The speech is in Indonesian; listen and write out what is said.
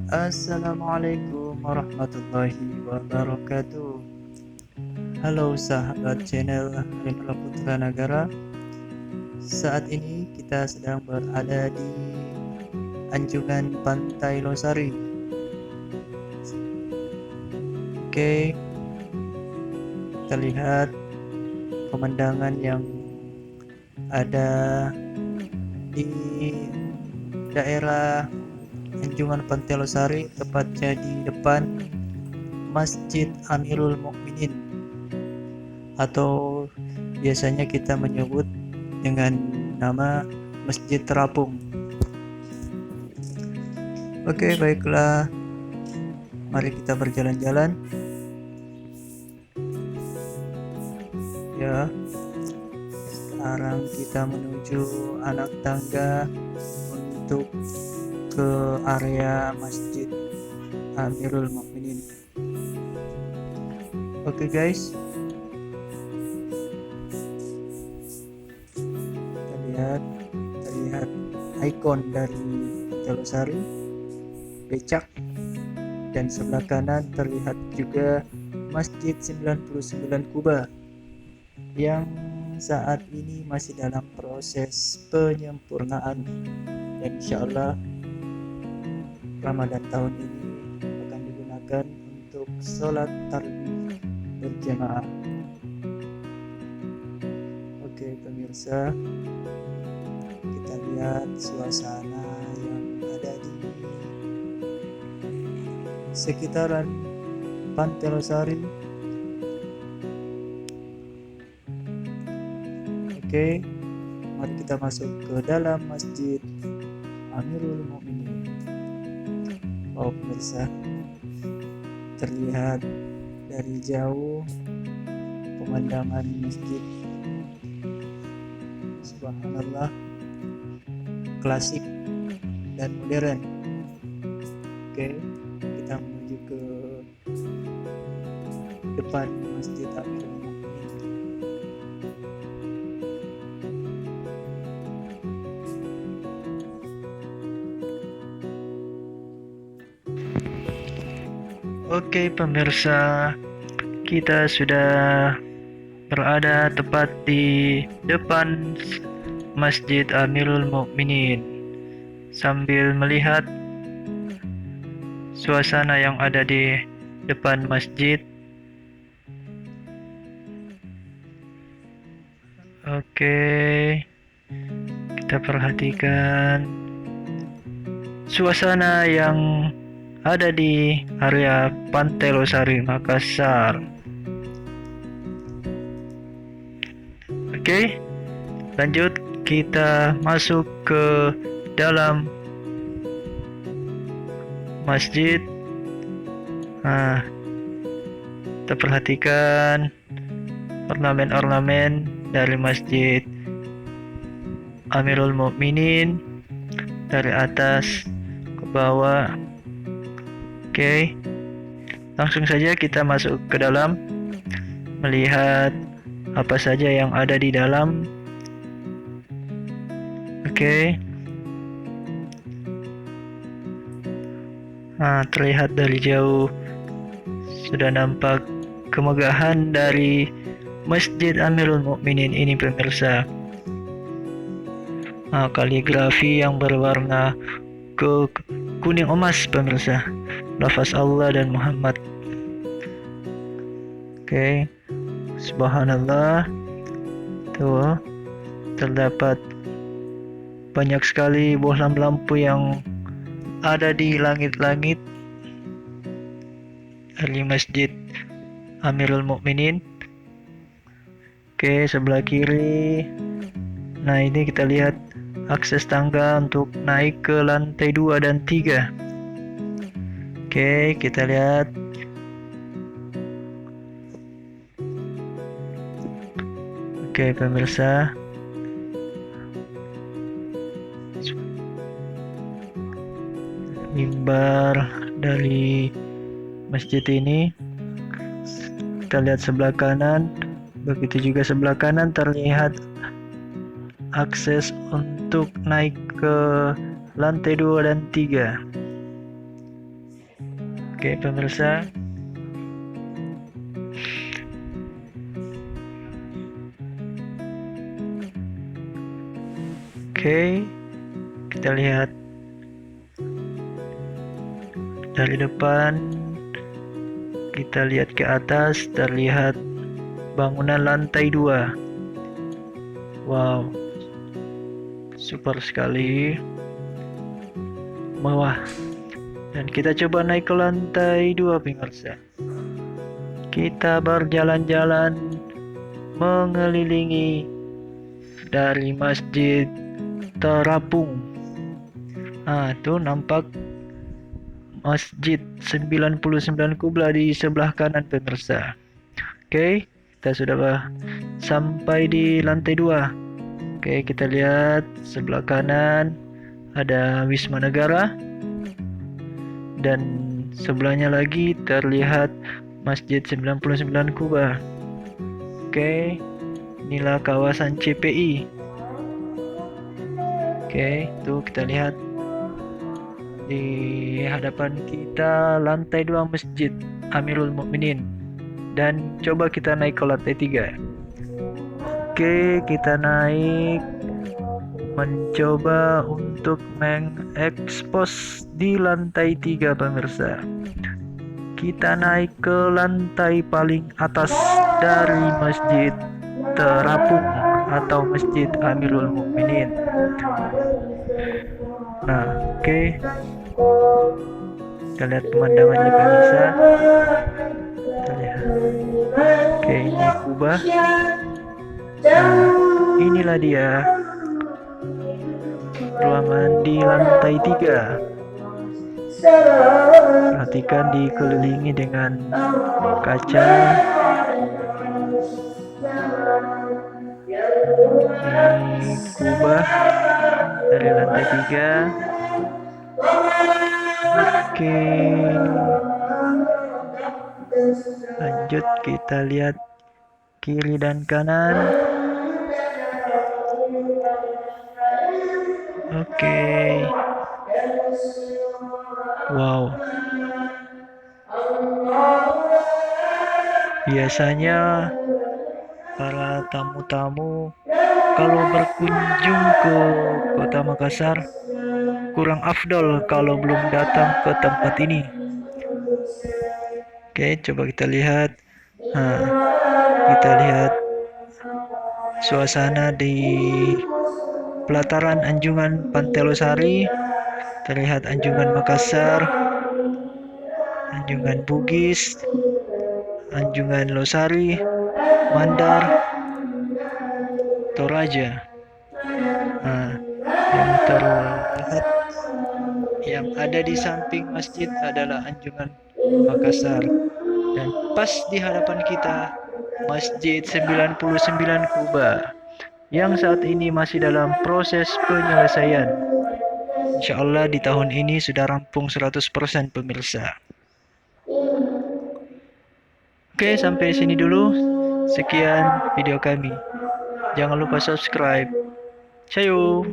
Assalamualaikum warahmatullahi wabarakatuh. Halo sahabat channel Rinala Putra Nagara. Saat ini kita sedang berada di anjungan Pantai Losari. Oke, kita lihat pemandangan yang ada di daerah anjungan Pantai Losari, tepatnya di depan Masjid Amirul Mukminin, atau biasanya kita menyebut dengan nama Masjid Terapung. Oke, baiklah, mari kita berjalan-jalan ya. Sekarang kita menuju anak tangga untuk ke area Masjid Amirul Mukminin. Oke guys, terlihat ikon dari Pantai Losari, becak, dan sebelah kanan terlihat juga Masjid 99 Kuba yang saat ini masih dalam proses penyempurnaan, dan insyaallah Ramadan tahun ini akan digunakan untuk sholat tarawih berjamaah. Oke pemirsa, kita lihat suasana yang ada di sekitaran Pantai Losari. Oke, mari kita masuk ke dalam Masjid Amirul Mukminin. Oh pemirsa, terlihat dari jauh pemandangan masjid, subhanallah, klasik dan modern. Oke, kita menuju ke depan Masjid Amirul Mukminin. Oke pemirsa, kita sudah berada tepat di depan Masjid Amirul Mukminin sambil melihat suasana yang ada di depan masjid. Oke, kita perhatikan suasana yang ada di area Pantai Losari, Makassar. Oke, lanjut kita masuk ke dalam masjid. Nah, kita perhatikan ornamen-ornamen dari Masjid Amirul Mukminin dari atas ke bawah. Oke, langsung saja kita masuk ke dalam, melihat apa saja yang ada di dalam. Oke, nah, terlihat dari jauh sudah nampak kemegahan dari Masjid Amirul Mukminin ini pemirsa. Nah, kaligrafi yang berwarna kuning emas pemirsa, lafaz Allah dan Muhammad. Oke, subhanallah, tuh terdapat banyak sekali bohlam lampu yang ada di langit-langit dari Masjid Amirul Mukminin. Oke, sebelah kiri, nah ini kita lihat akses tangga untuk naik ke lantai 2 dan 3. Oke, kita lihat. Oke pemirsa, mimbar dari masjid ini, kita lihat sebelah kanan, begitu juga sebelah kanan terlihat akses untuk naik ke lantai 2 dan 3. Oke, pemirsa. Oke, kita lihat dari depan, kita lihat ke atas, terlihat bangunan lantai 2. Wow, super sekali, mewah. Dan kita coba naik ke lantai 2, pemirsa. Kita berjalan-jalan mengelilingi dari Masjid Terapung. Tuh nampak Masjid 99 Kubla di sebelah kanan, pemirsa. Oke, kita sudah sampai di lantai 2. Oke, kita lihat sebelah kanan ada Wisma Negara, dan sebelahnya lagi terlihat Masjid 99 Kubah. Oke, inilah kawasan CPI. Oke, tuh kita lihat di hadapan kita lantai 2 Masjid Amirul Mukminin. Dan coba kita naik ke lantai 3. Oke, kita naik, mencoba untuk mengekspos di lantai 3, pemirsa. Kita naik ke lantai paling atas dari Masjid Terapung atau Masjid Amirul Mukminin. Nah, oke. Kita lihat pemandangannya, pemirsa. Kita lihat. Oke, ini Kubah. Nah, inilah dia ruangan di lantai 3. Perhatikan dikelilingi dengan kaca. Ini Kubah dari lantai 3. Oke, lanjut kita lihat kiri dan kanan. Oke, wow, biasanya para tamu-tamu kalau berkunjung ke Kota Makassar kurang afdol kalau belum datang ke tempat ini. Oke, coba kita lihat. Kita lihat suasana di pelataran Anjungan Pantai Losari. Terlihat Anjungan Makassar, Anjungan Bugis, Anjungan Losari, Mandar, Toraja. Yang terlihat yang ada di samping masjid adalah Anjungan Makassar. Dan pas di hadapan kita Masjid 99 Kubah yang saat ini masih dalam proses penyelesaian. Insya Allah di tahun ini sudah rampung 100%, pemirsa. Oke, sampai sini dulu. Sekian video kami. Jangan lupa subscribe. Ciao.